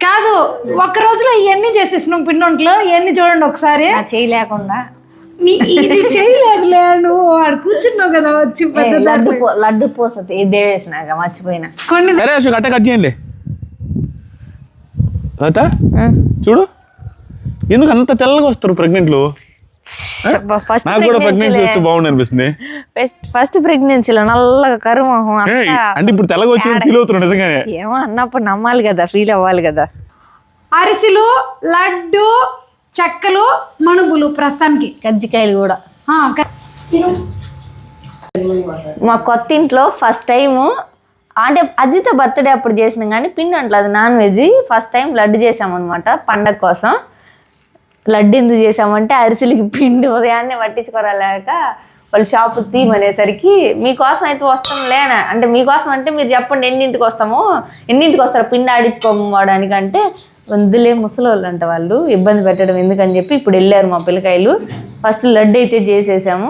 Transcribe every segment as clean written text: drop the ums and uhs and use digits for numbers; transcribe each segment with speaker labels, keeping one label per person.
Speaker 1: కాదు ఒక్క రోజులో ఇవన్నీ చేసేసినాం పిండి వంటలు. ఇవన్నీ చూడండి ఒకసారి.
Speaker 2: చేయలేకుండా
Speaker 1: ఇది చేయలేదులే, నువ్వు ఆడ కూర్చున్నావు కదా వచ్చి.
Speaker 2: లడ్డు పోసది ఇదే వేసినాక మర్చిపోయినా
Speaker 1: కొన్ని.
Speaker 3: సరే అశోక్ అట్ట కట్ చేయండి. చూడు ఎందుకు అంత తెల్లగా వస్తారు ప్రెగ్నెంట్లు. నాకు కూడా ప్రెగ్నెన్సీ వస్తే బాగుంది అనిపిస్తుంది.
Speaker 2: ఫస్ట్ ప్రెగ్నెన్సీలో నల్లగా కరుమోహం
Speaker 3: అంటే ఇప్పుడు తెల్లగా వచ్చి ఫీల్ అవుతున్నాడు నిజంగానే.
Speaker 2: ఏమో అన్నప్పుడు నమ్మాలి కదా, ఫీల్ అవ్వాలి కదా.
Speaker 1: అరిసెలు, లడ్డు, చెక్కలు, మణుగులు, ప్రస్తుతానికి
Speaker 2: కజ్జికాయలు కూడా. మా కొత్త ఇంట్లో ఫస్ట్ టైము అంటే అదితో బర్త్డే అప్పుడు చేసినాం కానీ పిండి అంటలు అది non veg. First time laddu చేసామన్నమాట పండగ కోసం. లడ్డు ఎందుకు చేసామంటే అరిసెలకి పిండి ఉదయాన్నే పట్టించుకోరాలేక వాళ్ళు షాపు తీయమనేసరికి మీకోసం అయితే వస్తాం లేనా అంటే మీకోసం అంటే మీరు చెప్పండి ఎన్నింటికి వస్తామో, ఎన్నింటికి వస్తారు పిండి ఆడించుకోవడానికి అంటే వద్దులే ముసలోళ్ళు అంట వాళ్ళు ఇబ్బంది పెట్టడం ఎందుకని చెప్పి ఇప్పుడు వెళ్ళారు మా పిల్లకాయలు. ఫస్ట్ లడ్డు అయితే చేసేసాము.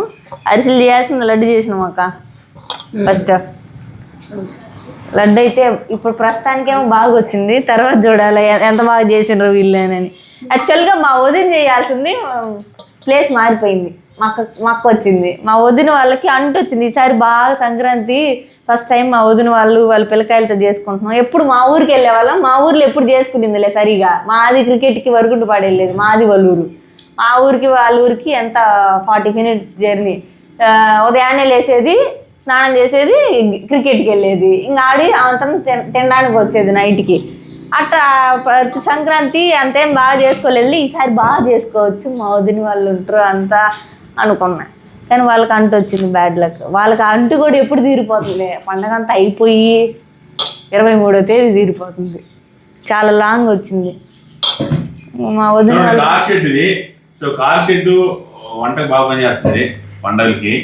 Speaker 2: అరిసెలు చేయాల్సింది లడ్డు చేసినాం అక్క. ఫస్ట్ లడ్డు అయితే ఇప్పుడు ప్రస్తుతానికేమో బాగా వచ్చింది, తర్వాత చూడాలి ఎంత బాగా చేసినారు వీళ్ళని. యాక్చువల్గా మా వదిన చేయాల్సింది ప్లేస్ మారిపోయింది, మా అక్క వచ్చింది. మా వదిన వాళ్ళకి అంటు వచ్చింది. ఈసారి బాగా సంక్రాంతి ఫస్ట్ టైం మా వదిన వాళ్ళ పిల్లకాయలతో చేసుకుంటున్నాం. ఎప్పుడు మా ఊరికి వెళ్ళే వాళ్ళం, మా ఊర్లో ఎప్పుడు చేసుకుంటుందిలే సరిగా. మాది క్రికెట్కి వరకుంటు పాడేళ్ళేది, మాది వాళ్ళ ఊరు. మా ఊరికి వాళ్ళ ఊరికి ఎంత 40 minutes జర్నీ. ఉదయాన్నే లేసేది, స్నానం చేసేది, క్రికెట్కి వెళ్ళేది, ఇంకా ఆడి అంతం తినడానికి వచ్చేది నైట్కి. అట్లా సంక్రాంతి అంతేం బాగా చేసుకోలేదు. ఈసారి బాగా చేసుకోవచ్చు, మా వదిన వాళ్ళు ఉంటారు అంతా అనుకున్నా. కానీ వాళ్ళకి అంటు వచ్చింది బ్యాడ్ లక్. వాళ్ళకి అంటు కూడా ఎప్పుడు తీరిపోతుంది, పండగ అంతా అయిపోయి 23వ తేదీ తీరిపోతుంది. చాలా లాంగ్ వచ్చింది. మా వదిన వాళ్ళు
Speaker 3: కార్ షెడ్ వంటకు బాగా పని చేస్తుంది పండగలకి.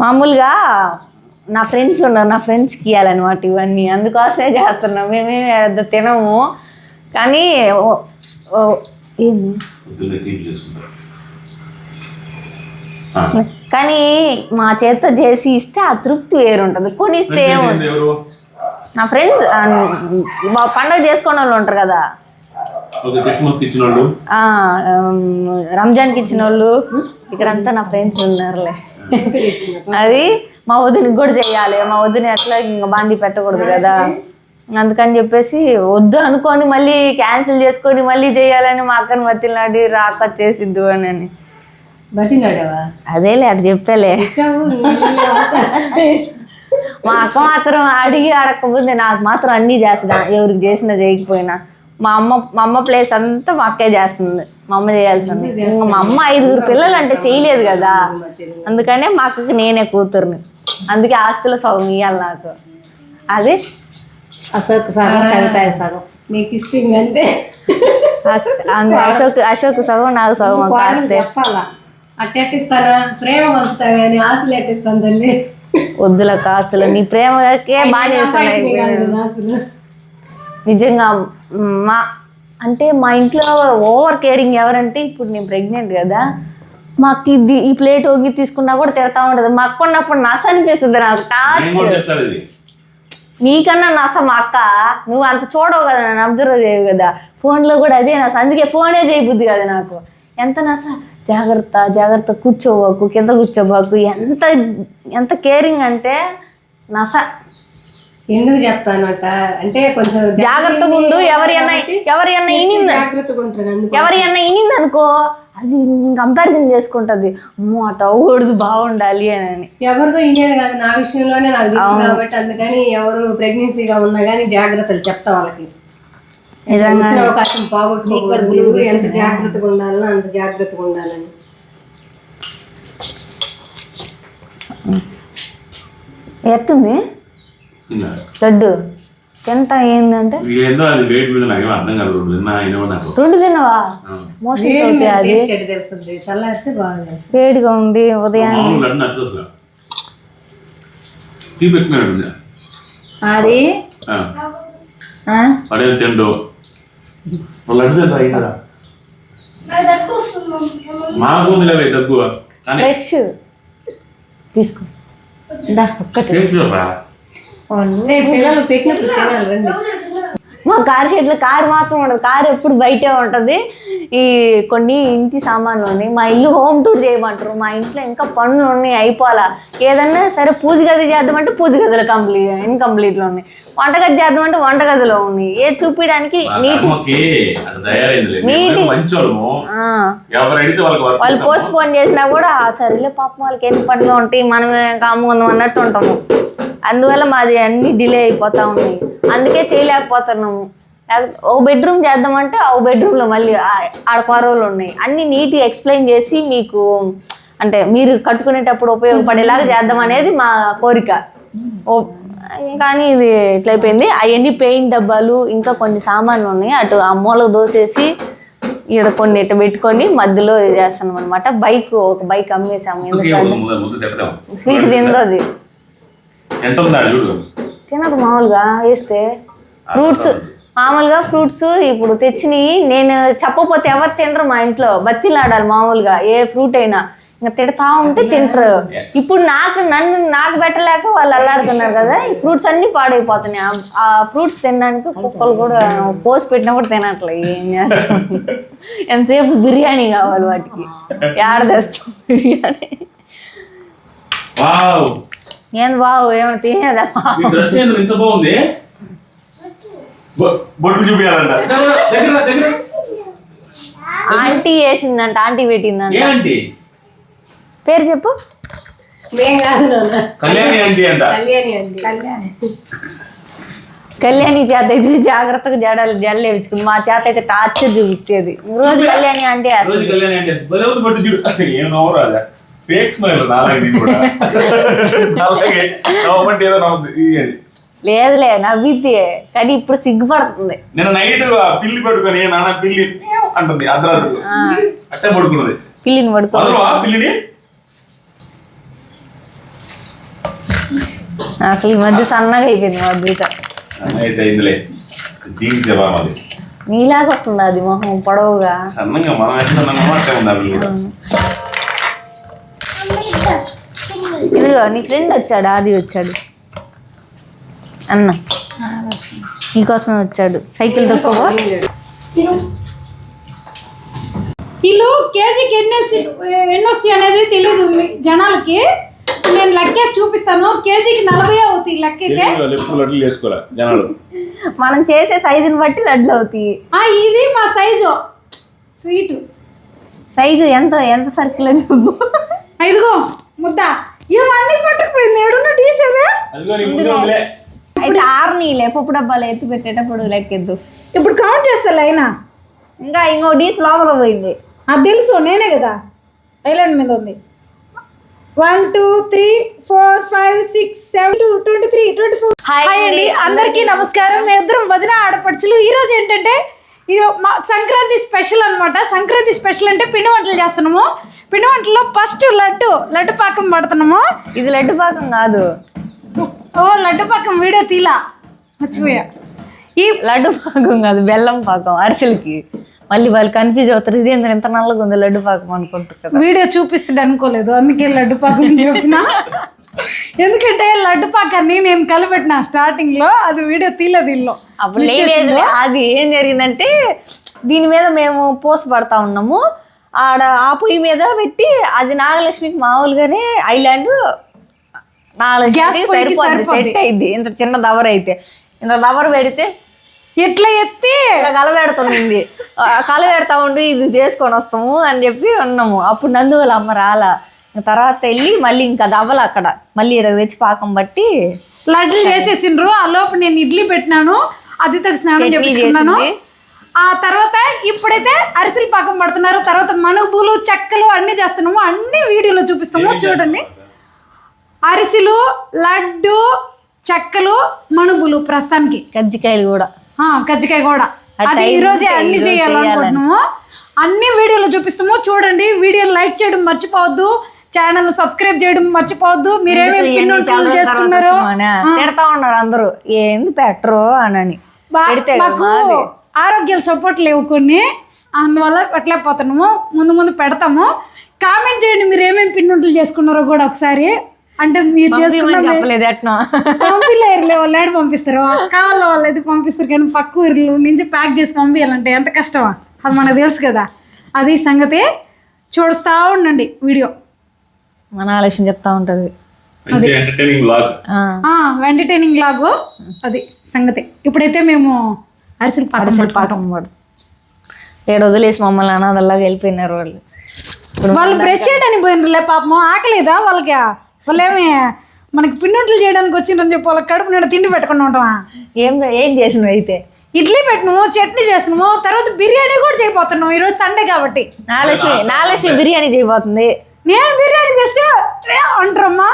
Speaker 2: మామూలుగా నా ఫ్రెండ్స్ ఉన్నారు, నా ఫ్రెండ్స్కి ఇవ్వాలన్నమాట ఇవన్నీ, అందుకోసమే చేస్తున్నాం. మేమేమి తినము కానీ ఏంది కానీ మా చేత్తో చేసి ఇస్తే ఆ తృప్తి వేరుంటుంది. కొనిస్తే నా ఫ్రెండ్స్ పండగ చేసుకునే వాళ్ళు ఉంటారు కదా, రంజాన్కి ఇచ్చిన వాళ్ళు, ఇక్కడంతా నా ఫ్రెండ్స్ ఉన్నారులే. అది మా వదినకి కూడా చెయ్యాలి. మా వదిన ఎట్లా ఇంకా బాండి పెట్టకూడదు కదా, అందుకని చెప్పేసి వద్దు అనుకొని మళ్ళీ క్యాన్సిల్ చేసుకొని మళ్ళీ చేయాలని మా అక్కని బతిలాడి రాక చేసిద్దు అని. అదేలే అటు చెప్పలే. మా అక్క మాత్రం అడిగి అడగకపోతే నాకు మాత్రం అన్నీ చేస్తుందా, ఎవరికి చేసినా చేయకపోయినా. మా అమ్మ ప్లేస్ అంతా మా అక్కే చేస్తుంది, మా అమ్మ చేయాల్సింది. ఇంకా మా అమ్మ 5 పిల్లలు అంటే చేయలేదు కదా, అందుకనే మా అక్కకి నేనే కూతుర్ని. అందుకే ఆస్తులు సగం ఇవ్వాలి నాకు. అది
Speaker 4: అశోక్ సగం, కవిత సగం నీకు ఇస్తే అంతే.
Speaker 2: అశోక్ సగం, నాకు సగం.
Speaker 4: చెప్పాలా అట్టెట్టిస్తానా, ప్రేమ పంచుతా కానీ ఆశలు ఎట్టిస్తాను తల్లి.
Speaker 2: వద్దుల కాస్తులు నీ ప్రేమకే బాగా చేస్తున్నాయి నిజంగా. అంటే మా ఇంట్లో ఓవర్ కేరింగ్ ఎవరంటే ఇప్పుడు నేను ప్రెగ్నెంట్ కదా, మాకు ఇది ఈ ప్లేట్ ఒగి తీసుకున్నా కూడా తిడతా ఉంటుంది. మా అక్క ఉన్నప్పుడు నస అనిపిస్తుంది నాకు. నీకన్నా నస మా అక్క, నువ్వు అంత చూడవు కదా, నన్ను అబ్జర్వ్ చేయవు కదా, ఫోన్లో కూడా అదే నస. అందుకే ఫోనే చేయబుద్ది కదా నాకు. ఎంత నస, జాగ్రత్త కూర్చోబాకు, కింద కూర్చోబాకు, ఎంత కేరింగ్ అంటే నస.
Speaker 4: ఎందుకు చెప్తానట అంటే కొంచెం
Speaker 2: జాగ్రత్తగా ఉండు. ఎవరైనా ఇనింది అనుకో, అది కంపారిజన్ చేసుకుంటది, అమ్మో అట అవ్వకూడదు బాగుండాలి అని.
Speaker 4: ఎవరితో ఇనేది కాదు, నా విషయంలోనే నాకు తెలుసు కాబట్టి అందుకని ఎవరు ప్రెగ్నెన్సీగా ఉన్నా కానీ జాగ్రత్తలు చెప్తా వాళ్ళకి. వచ్చిన అవకాశం పోగొట్టుకోకూడదు, ఎంత జాగ్రత్తగా ఉండాలో అంత జాగ్రత్తగా ఉండాలని.
Speaker 2: ఎట్టుంది లడ్డు ఎంత ఏంటంటే 2 తినవా? మోషన్ అది వేడిగా ఉంది ఉదయాన్నే.
Speaker 4: అది
Speaker 2: ఫ్రెష్ తీసుకో. ఒక్కటి
Speaker 4: పిల్లలు పెట్టినప్పుడు తినాలి రండి.
Speaker 2: మా కార్ షెడ్లో కారు మాత్రం ఉండదు, కారు ఎప్పుడు బయటే ఉంటుంది. ఈ కొన్ని ఇంటి సామాన్లు ఉన్నాయి. మా ఇల్లు హోమ్ టూర్ చేయమంటారు. మా ఇంట్లో ఇంకా పనులు ఉన్నాయి, అయిపోవాలా. ఏదన్నా సరే పూజ గది చేద్దామంటే పూజ గదిలో ఇన్కంప్లీట్లో ఉన్నాయి. వంటగది చేద్దామంటే వంటగదిలో ఉన్నాయి. ఏది చూపించడానికి వాళ్ళు పోస్ట్ పోన్ చేసినా కూడా సరేలే పాపం వాళ్ళకి ఎన్ని పనులు ఉంటాయి, మనమే కాముకుందాం అన్నట్టు ఉంటాము. అందువల్ల మాది అన్ని డిలే అయిపోతా ఉన్నాయి. అందుకే చేయలేకపోతున్నాము. ఓ బెడ్రూమ్ చేద్దామంటే ఓ బెడ్రూమ్లో మళ్ళీ ఆడ కొరవలు ఉన్నాయి. అన్ని నీట్గా ఎక్స్ప్లెయిన్ చేసి మీకు అంటే మీరు కట్టుకునేటప్పుడు ఉపయోగపడేలాగా చేద్దాం అనేది మా కోరిక. కానీ ఇది ఇట్లయిపోయింది. అవన్నీ పెయింట్ డబ్బాలు ఇంకా కొన్ని సామాన్లు ఉన్నాయి. అటు ఆ మూలకు దోసేసి ఇక్కడ కొన్ని ఇట్ట పెట్టుకొని మధ్యలో చేస్తున్నాం అనమాట. ఒక బైక్ అమ్మేసాము. ఎందుకంటే స్వీట్ తిందో అది తినదు మామూలుగా వేస్తే. ఫ్రూట్స్ ఇప్పుడు తెచ్చినవి నేను చెప్పకపోతే ఎవరు తినరు మా ఇంట్లో. బతిలాడాలి మామూలుగా ఏ ఫ్రూట్ అయినా. ఇంకా తిడతా ఉంటే తింటారు. ఇప్పుడు నాకు పెట్టలేక వాళ్ళు అల్లాడుతున్నారు కదా. ఈ ఫ్రూట్స్ అన్ని పాడైపోతున్నాయి. ఆ ఫ్రూట్స్ తినడానికి కుక్కలు కూడా పోసి పెట్టినా కూడా తినట్లే. ఏం చేస్తాం, ఎంతసేపు బిర్యానీ కావాలి వాటికి. ఏడ తెస్తాం బిర్యానీ. ఏం బావు ఏమైనా తినేదా? Aunty వేసిందంట, aunty పెట్టిందంట. పేరు చెప్పు. కళ్యాణి చేత అయితే జాగ్రత్తగా జడలు వేయించుకుంది. మా చేత అయితే టార్చర్ చూపించేది. రోజు కళ్యాణి అంటే లేదులే నవ్వితే, కానీ ఇప్పుడు సిగ్గుపడుతుంది.
Speaker 3: నేను నైట్ పిల్లి పట్టుకొని నాన్న పిల్లి అంటుంది అర్ధరాత్రి అట్టే పడుకున్నది.
Speaker 2: పిల్లిని
Speaker 3: పిల్లిని
Speaker 2: అసలు ఈ మధ్య సన్నగా అయిపోయింది మా అద్భుత. నీలాగా వస్తుంది అది మొహం పొడవుగా.
Speaker 3: సన్నగా మనం
Speaker 2: ఇదిగో నీ ఫ్రెండ్ వచ్చాడు, ఆది వచ్చాడు అన్న, నీకోసమే వచ్చాడు. సైకిల్ తక్కువ
Speaker 1: వీళ్ళు కేజీకి ఎన్ని వస్తాయి అనేది తెలీదు జనాలకి. నేను లెక్కేసి చూపిస్తాను. కేజీకి 40 అవుతాయి లెక్క అయితే.
Speaker 2: మనం చేసే సైజుని బట్టి లడ్లు అవుతాయి.
Speaker 1: ఇది మా సైజు స్వీట్
Speaker 2: సైజు ఎంత సర్కిల్ అని చూద్దాం.
Speaker 1: ఇదిగో ముద్ద ఇవన్నీ పట్టుకుపోయింది. ఏడున్న తీసేదా
Speaker 2: అయితే 6 నీళ్ళే పప్పు డబ్బాలు ఎత్తి పెట్టేటప్పుడు లెక్కెద్దు.
Speaker 1: ఇప్పుడు కౌంట్ చేస్తా అయినా
Speaker 2: ఇంకో డీస్ లోపల పోయింది.
Speaker 1: అది తెలుసు, నేనే కదా ఐలాండ్ మీద ఉంది. 1 2 3 4 5 6 7 23 24. హాయ్ అండి, అందరికీ నమస్కారం. మేము ఇద్దరం వదిన ఆడపడుచులు. ఈరోజు ఏంటంటే మా సంక్రాంతి స్పెషల్ అనమాట. సంక్రాంతి స్పెషల్ అంటే పిండి వంటలు చేస్తున్నాము. పిండి వంటల్లో ఫస్ట్ లడ్డు పాకం పడుతున్నాము.
Speaker 2: ఇది లడ్డు పాకం కాదు,
Speaker 1: లడ్డు పాకం వీడియో తీలా మర్చిపోయా.
Speaker 2: ఈ లడ్డు పాకం కాదు, బెల్లం పాకం అరిసెలకి. మళ్ళీ వాళ్ళు కన్ఫ్యూజ్ అవుతారు, ఇది ఏంటంటే ఎంత నల్లగా ఉంది లడ్డు పాకం అనుకుంటారు కదా.
Speaker 1: వీడియో చూపిస్తాడు అనుకోలేదు, అందుకే లడ్డు పాకం చెప్పిన. ఎందుకంటే లడ్డు పాకాన్ని నేను కలిపెట్టిన స్టార్టింగ్ లో, అది వీడియో తీలేదు ఇల్లు.
Speaker 2: అప్పుడు లేదు. అది ఏం జరిగిందంటే దీని మీద మేము పోసి పడతా ఉన్నాము. ఆడ ఆ పొయ్యి మీద పెట్టి, అది నాగలక్ష్మికి మామూలుగానే ఐలాండ్ నాగలక్ష్మి సరిపోద్ది, సెట్ అయింది. ఇంత చిన్న దవర అయితే ఇంత దవర పెడితే
Speaker 1: ఎట్లా ఎత్తి
Speaker 2: ఇలా కలబెడుతుంది. కలబెడతా ఉండి ఇది చేసుకొని వస్తాము అని చెప్పి ఉన్నాము. అప్పుడు నందువల్ల అమ్మ రాలా. తర్వాత వెళ్ళి మళ్ళీ ఇంకా దవ్వలు అక్కడ మళ్ళీ ఇక్కడ తెచ్చి పాకం బట్టి
Speaker 1: లడ్లు చేసేసిండ్రు. ఆ లోపు నేను ఇడ్లీ పెట్టినాను, అది తగ్గ స్నానం చేపించుకున్నాను. ఆ తర్వాత ఇప్పుడైతే అరిసెలు పాకం పడుతున్నారు. తర్వాత మనుగులు చెక్కలు అన్నీ చేస్తున్నాము. అన్ని వీడియోలో చూపిస్తాము, చూడండి. అరిసెలు, లడ్డు, చెక్కలు, మనుగులు, ప్రస్తుతానికి
Speaker 2: కజ్జికాయలు కూడా,
Speaker 1: కజ్జికాయ కూడా. అది ఈరోజే అన్ని చేయాలనుకుంటున్నాము. అన్ని వీడియోలో చూపిస్తాము, చూడండి. వీడియోని లైక్ చేయడం మర్చిపోవద్దు, ఛానల్ సబ్స్క్రైబ్ చేయడం మర్చిపోవద్దు. మీరేమేమి చేసుకున్నారు
Speaker 2: తిడతా ఉన్నారు అందరూ, ఏంది పెట్టరు అని.
Speaker 1: మాకు ఆరోగ్యాలు సపోర్ట్ లేవు కొన్ని, అందువల్ల పెట్టలేకపోతున్నాము. ముందు పెడతాము. కామెంట్ చేయండి మీరు ఏమేమి పిండి వంటలు చేసుకున్నారో కూడా ఒకసారి. అంటే మీరు చేసుకున్న
Speaker 2: చెప్పలేదు ఎట్లా
Speaker 1: పంపిలేరులే వాళ్ళు ఏడు పంపిస్తారు కావాలో వాళ్ళు అయితే పంపిస్తారు కానీ పక్క ఊర్ల నుంచి ప్యాక్ చేసి పంపించాలంటే ఎంత కష్టమా అది మనకు తెలుసు కదా. అది సంగతి చూడుస్తూ ఉండండి వీడియో.
Speaker 2: మన ఆలోచన చెప్తా ఉంటది.
Speaker 3: Entertaining vlog.
Speaker 1: ఎంటర్టైనింగ్ లాగు అది సంగతి. ఇప్పుడైతే మేము అరిసెలు
Speaker 2: పాకం పడు 7 వదిలేసి మమ్మల్ని అనాథల్లాగా వెళ్ళిపోయినారు వాళ్ళు.
Speaker 1: వాళ్ళు బ్రష్ చేయడానికి పోయినలే పాపం. ఆకలేదా వాళ్ళకి? వాళ్ళేమి మనకి పిండి చేయడానికి వచ్చిందని చెప్పి వాళ్ళకి కడుపు నిండా తిండి పెట్టుకుని ఉంటావా?
Speaker 2: ఏం చేసినావు అయితే?
Speaker 1: ఇడ్లీ పెట్టినాము, చట్నీ చేసినాము, తర్వాత బిర్యానీ కూడా చేయబోతున్నాం ఈరోజు సండే కాబట్టి.
Speaker 2: నాగలక్ష్మి బిర్యానీ చేయబోతుంది.
Speaker 1: నేను బిర్యానీ చేస్తే అంటారమ్మా.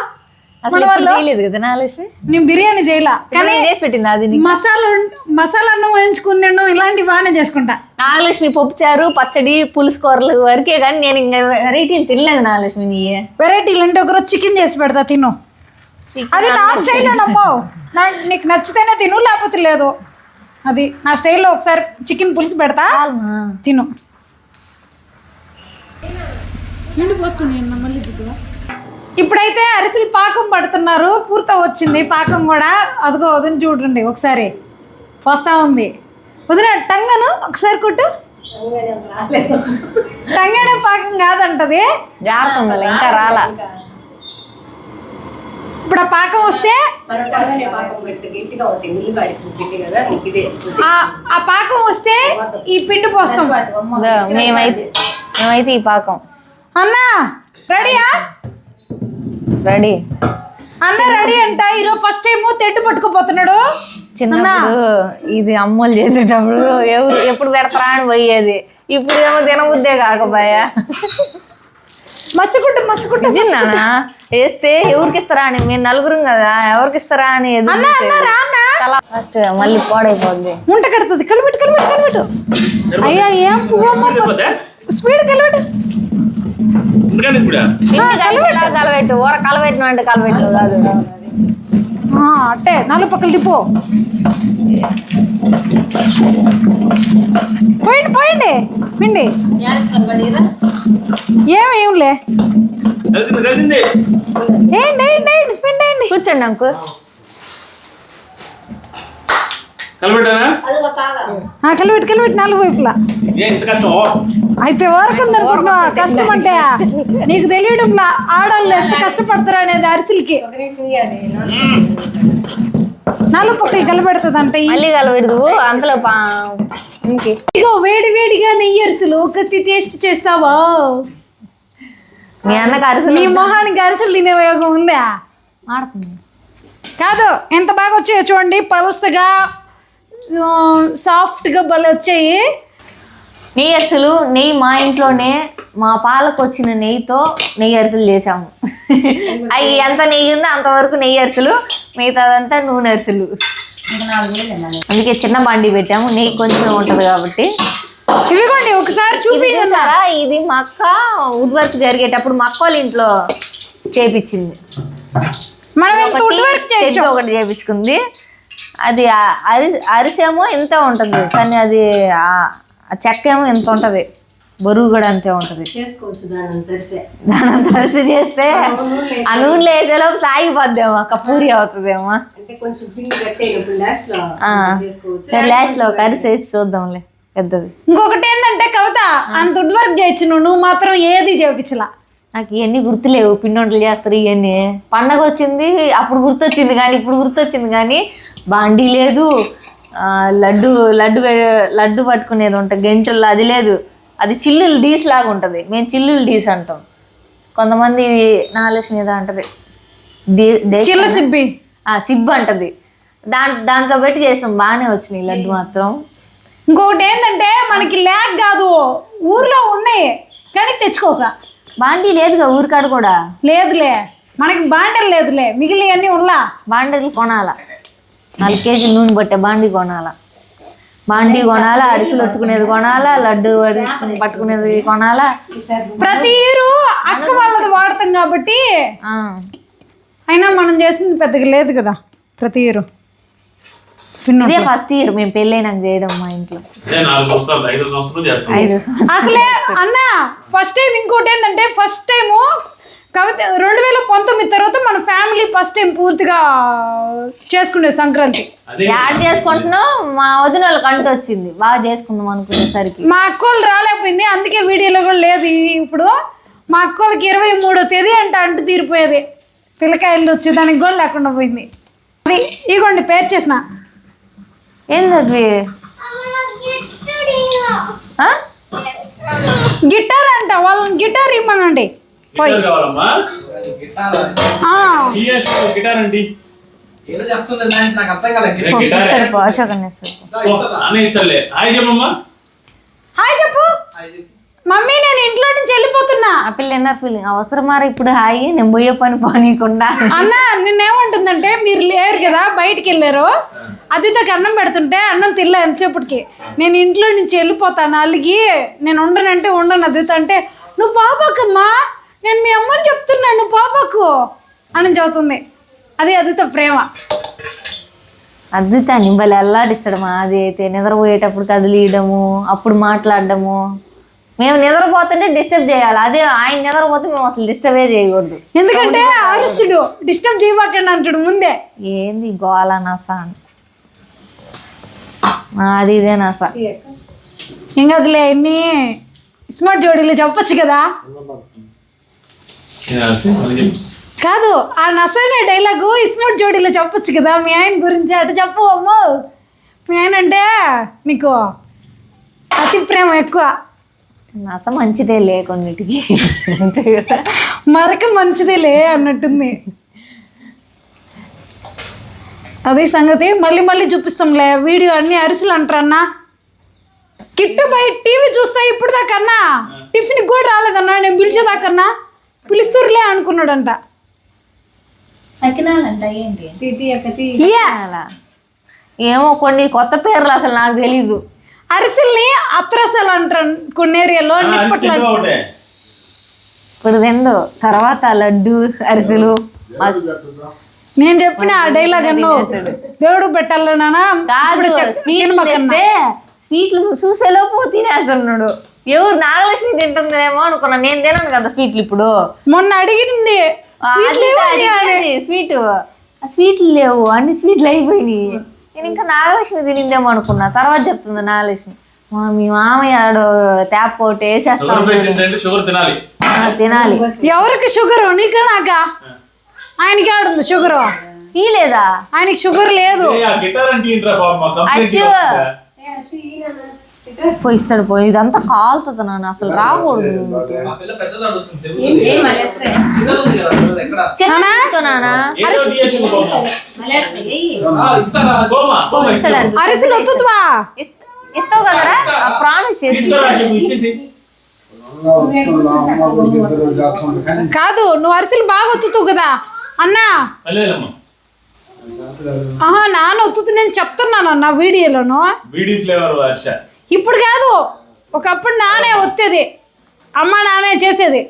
Speaker 2: అసలు చేయలేదు కదా నాగలక్ష్మి.
Speaker 1: నేను బిర్యానీ చేయలే కానీ
Speaker 2: చేసి పెట్టింది అది.
Speaker 1: మసాలా అన్నం వేయించుకుని తినడం ఇలాంటివి బాగానే చేసుకుంటా.
Speaker 2: నాగలక్ష్మి పప్పుచారు, పచ్చడి, పులుసు కూరలు వరకే కానీ నేను ఇంకా వెరైటీలు తినలేదు నాగలక్ష్మి. నీ
Speaker 1: వెరైటీలు అంటే ఒకరోజు చికెన్ చేసి పెడతా తిను. అది నా స్టైల్లో నమ్మో. నీకు నచ్చితేనే తిను, లేకపోతే లేదు. అది నా స్టైల్లో ఒకసారి చికెన్ పులుసు పెడతా తిను. ఇప్పుడైతే అరిసెలు పాకం పడుతున్నారు. పూర్తి వచ్చింది పాకం కూడా. అదిగో వదిన చూడండి ఒకసారి వస్తా ఉంది. వదిన టంగను ఒకసారి కొట్టు. టంగనే పాకం కాదంటది.
Speaker 2: జాగ్రత్త ఇంకా రాలా.
Speaker 1: ఇప్పుడు ఆ పాకం వస్తే ఆ పాకం వస్తే ఈ పిండి పోస్తాం.
Speaker 2: మేమైతే ఈ పాకం.
Speaker 1: అన్నా రెడీయా?
Speaker 2: రెడీ.
Speaker 1: అన్న రెడీ అంట. ఈరోజు ఫస్ట్ టైం తెడ్డు పట్టుకుపోతున్నాడు.
Speaker 2: చిన్నప్పుడు ఇది అమ్మలు చేసేటప్పుడు ఎప్పుడు పెడతారా అని పోయేది. ఇప్పుడు ఏమో తినబుద్దే కాకపోయా.
Speaker 1: మసుకుంటూ
Speaker 2: తిన్నానా వేస్తే ఎవరికి ఇస్తారా అని. మేము నలుగురం కదా, ఎవరికి ఇస్తారా అని ఫస్ట్ మళ్ళీ పాడైపోద్ది.
Speaker 1: ఉంట కడుతుంది. కలిపెట్టు. అయ్యా ఏం స్పీడ్ కలిపెట్టు.
Speaker 2: కలబెట్టు ఊర కలబెట్టిన అంటే కలబెట్టు కాదు.
Speaker 1: అట్టే 4 పక్కలు తిప్పు. పోయండి పిండి. ఏమేంలే పిండి
Speaker 2: కూర్చోండి అంకు.
Speaker 1: కలిపెట్టు 4 వైపులా. అయితే వరకు ఉందనుకుంటున్నా కష్టం అంటే. నీకు తెలియడంలా ఆడవాళ్ళు ఎంత కష్టపడతారు అనేది అరిసెలకి. 4 పక్కలు కలిపెడుతుంది అంటే.
Speaker 2: మళ్ళీ కలబెడదు అంతలో
Speaker 1: ఇగో వేడిగా నెయ్యి అరిసెలు ఒకటి టేస్ట్ చేస్తావా?
Speaker 2: మీ అన్నకు అరిసెలు,
Speaker 1: నీ మొహానికి అరిసెలు తినే ఉపయోగం ఉందా?
Speaker 2: ఆడుతుంది
Speaker 1: కాదు. ఎంత బాగా వచ్చాయో చూడండి. పలుసగా సాఫ్ట్గా భలే వచ్చాయి.
Speaker 2: నెయ్యి అరిసెలు. నెయ్యి మా ఇంట్లోనే మా పాలకు వచ్చిన నెయ్యితో నెయ్యి అరిసెలు చేసాము. అవి ఎంత నెయ్యి ఉందో అంతవరకు నెయ్యి అరిసెలు, మిగతాదంతా నూనె అరిసెలు. అందుకే చిన్న బండి పెట్టాము, నెయ్యి కొంచెం ఉంటుంది కాబట్టి.
Speaker 1: ఇవిగోండి ఒకసారి చూపించారా.
Speaker 2: ఇది మా అక్క వుడ్ వర్క్ జరిగేటప్పుడు మా అక్క వాళ్ళ ఇంట్లో చేపించింది. ఒకటి చేపించుకుంది. అది అరిసేమో ఇంత ఉంటుంది కానీ అది ఆ చెక్క ఏమో ఇంత ఉంటుంది. బరువు కూడా అంతే ఉంటుంది. దాని తరిసి చేస్తే ఆ నూనెలో వేసేలోపు సాగిపోద్దేమో, పూరి అవుతుందేమో. లాస్ట్ లో కరిసి వేసి చూద్దాంలే పెద్దది.
Speaker 1: ఇంకొకటి ఏంటంటే కవిత అంత వుడ్ వర్క్ చేయొచ్చు, నువ్వు మాత్రం ఏది చేయించలా.
Speaker 2: నాకు ఇవన్నీ గుర్తులేవు. పిండి వంటలు చేస్తారు ఇవన్నీ. పండగ వచ్చింది అప్పుడు గుర్తొచ్చింది కానీ ఇప్పుడు గుర్తొచ్చింది కానీ బాండీ లేదు. లడ్డు పట్టుకునేది ఉంటుంది గంటల్లో, అది లేదు. అది చిల్లులు డీస్ లాగా ఉంటుంది. మేము చిల్లులు డీస్ అంటాం. కొంతమంది నాగలక్ష్మి మీద అంటది సిబ్బు అంటది. దాంట్లో పెట్టి చేస్తాం. బాగానే వచ్చినాయి లడ్డు మాత్రం.
Speaker 1: ఇంకొకటి ఏంటంటే మనకి ల్యాగ్ కాదు, ఊర్లో ఉన్నాయి కానీ తెచ్చుకోక.
Speaker 2: బాండీ లేదుగా ఊరికాడ కూడా.
Speaker 1: లేదులే మనకి బాండలు లేదులే, మిగిలిన అన్నీ ఉన్నా.
Speaker 2: బాండీలు కొనాలా, 4 కేజీలు నూనె పట్టే బాండీ కొనాలా. బాండీ కొనాలా, అరిసెలు ఒత్తుకునేది కొనాలా, లడ్డు పట్టుకునేది కొనాలా.
Speaker 1: ప్రతి ఇయరు అక్క వాళ్ళది వాడతాం కాబట్టి. అయినా మనం చేసింది పెద్దగా లేదు కదా ప్రతి ఇయరు.
Speaker 2: ఇదే ఫస్ట్ ఇయర్ మేము పెళ్ళైనాక చేయడం మా ఇంట్లో.
Speaker 3: 5 సంవత్సరాలు
Speaker 1: అసలే అన్న ఫస్ట్ టైం. ఇంకోటి ఏంటంటే ఫస్ట్ టైము కాకపోతే 2019 తర్వాత మన ఫ్యామిలీ ఫస్ట్ టైం పూర్తిగా చేసుకునే సంక్రాంతి.
Speaker 2: యాడ్ చేసుకుంటున్నావు, మా వదిన వాళ్ళకి అంటూ వచ్చింది బాగా చేసుకుందాం అనుకునేసరికి.
Speaker 1: మా అక్కోళ్ళు రాలేకపోయింది, అందుకే వీడియోలో కూడా లేదు. ఇప్పుడు మా అక్కోళ్ళకి 23వ తేదీ అంటూ తీరిపోయేది, పిల్లకాయలు వచ్చేదానికి కూడా లేకుండా పోయింది. అది ఇగోండి పేరు చేసిన.
Speaker 2: ఏంది అది?
Speaker 1: గిటార్ అంట, వాళ్ళని గిటార్ ఇమ్మనండి.
Speaker 3: గిటార్ కావాలమ్మా? గిటార్ అండి.
Speaker 2: అశోక్
Speaker 3: హాయ్ చెప్పమ్మా.
Speaker 1: హాయ్ చెప్పు. మమ్మీ నేను ఇంట్లో నుంచి వెళ్ళిపోతున్నా.
Speaker 2: ఆ పిల్ల ఎన్నర్ ఫీలింగ్ అవసరమారా ఇప్పుడు హాయి నేను పోయే పని పోనీయకుండా.
Speaker 1: అన్న నిన్నేమంటుందంటే మీరు లేరు కదా, బయటికి వెళ్ళారు, అదితోకి అన్నం పెడుతుంటే అన్నం తినలే ఎంతసేపటికి, నేను ఇంట్లో నుంచి వెళ్ళిపోతాను అలిగి, నేను ఉండనంటే ఉండను. అదితో అంటే నువ్వు పాపకమ్మా, నేను మీ అమ్మని చెప్తున్నాను నువ్వు పాపకు అని చదువుతుంది. అది అదితో ప్రేమ.
Speaker 2: అద్భుతాన్ని భలే అల్లాడిస్తాడు మా అది అయితే. నిద్రపోయేటప్పుడు కదిలియడము, అప్పుడు మాట్లాడడము. మేము నిద్రపోతుంటే డిస్టర్బ్ చేయాలి, అదే ఆయన నిద్రపోతే మేము అసలు డిస్టర్బే చేయకూడదు.
Speaker 1: ఎందుకంటే అరుస్తుడు, డిస్టర్బ్ చేయబాకండి అంటాడు ముందే.
Speaker 2: ఏంది గోళ నస అని అది ఇదే నస.
Speaker 1: ఇంకా అదిలే ఎన్ని స్మార్ట్ జోడీలు చెప్పొచ్చు కదా. కాదు ఆ నసైన డైలాగు స్మార్ట్ జోడీలో చెప్పొచ్చు కదా. మీ ఆయన గురించి అటు చెప్పు అమ్మో. మీ ఆయన అంటే నీకు అతి ప్రేమ ఎక్కువ.
Speaker 2: నస మంచిదే లే కొన్నిటికి,
Speaker 1: మరక మంచిదేలే అన్నట్టుంది. అదే సంగతి. మళ్ళీ మళ్ళీ చూపిస్తాంలే వీడియో. అన్ని అరిసెలు అంటారన్నా. కిట్టు బయట టీవీ చూస్తా ఇప్పుడు దాకన్నా టిఫిన్ కూడా రాలేదన్నా, నేను పిలిచేదాకన్నా పిలుస్తురులే అనుకున్నాడంట.
Speaker 2: ఏమో కొన్ని కొత్త పేర్లు అసలు నాకు తెలీదు.
Speaker 1: అరిసెల్ని అత్రసలు అంటారు కొన్ని ఏరియాలో.
Speaker 2: ఇప్పుడు రెండు తర్వాత లడ్డు అరిసెలు.
Speaker 1: నేను చెప్పిన ఆ డైలాగ్ అన్నో దేవుడు పెట్టాలన్నా
Speaker 2: స్వీట్లు చూసేలోపు తినేస్తున్నాడు. ఎవరు నాగలక్ష్మి తింటుందేమో అనుకున్నా, నేను తినను కదా స్వీట్లు. ఇప్పుడు
Speaker 1: మొన్న అడిగింది
Speaker 2: స్వీట్, స్వీట్లు లేవు, అన్ని స్వీట్లు అయిపోయినాయి. నేను ఇంకా నాగలక్ష్మి తినిందేమో అనుకున్నా, తర్వాత చెప్తుంది నాగలక్ష్మి మీ మామయ్య ట్యాప్ ఒకటి వేసేస్తాను తినాలి.
Speaker 1: ఎవరికి షుగర్? నీకా నాకా? ఆయనకి ఆడుంది షుగర్.
Speaker 2: ఈ లేదా?
Speaker 1: ఆయనకి షుగర్ లేదు.
Speaker 2: పోయిస్తాడు పోయి. ఇదంతా కాలుతుంది నాన్న, అసలు రాకూడదు.
Speaker 1: అరిసెలు వస్తుందా?
Speaker 2: ఇస్తావు కదరా, ప్రామిస్ చేసి.
Speaker 1: కాదు నువ్వు అరిసెలు బాగా ఒత్తుతావు కదా అన్నా. ఆహా నాన్న ఒత్తుతు నేను చెప్తున్నాను అన్న వీడియోలోను. ఇప్పుడు కాదు, ఒకప్పుడు నానే ఒత్తేది, అమ్మ నానే చేసేది.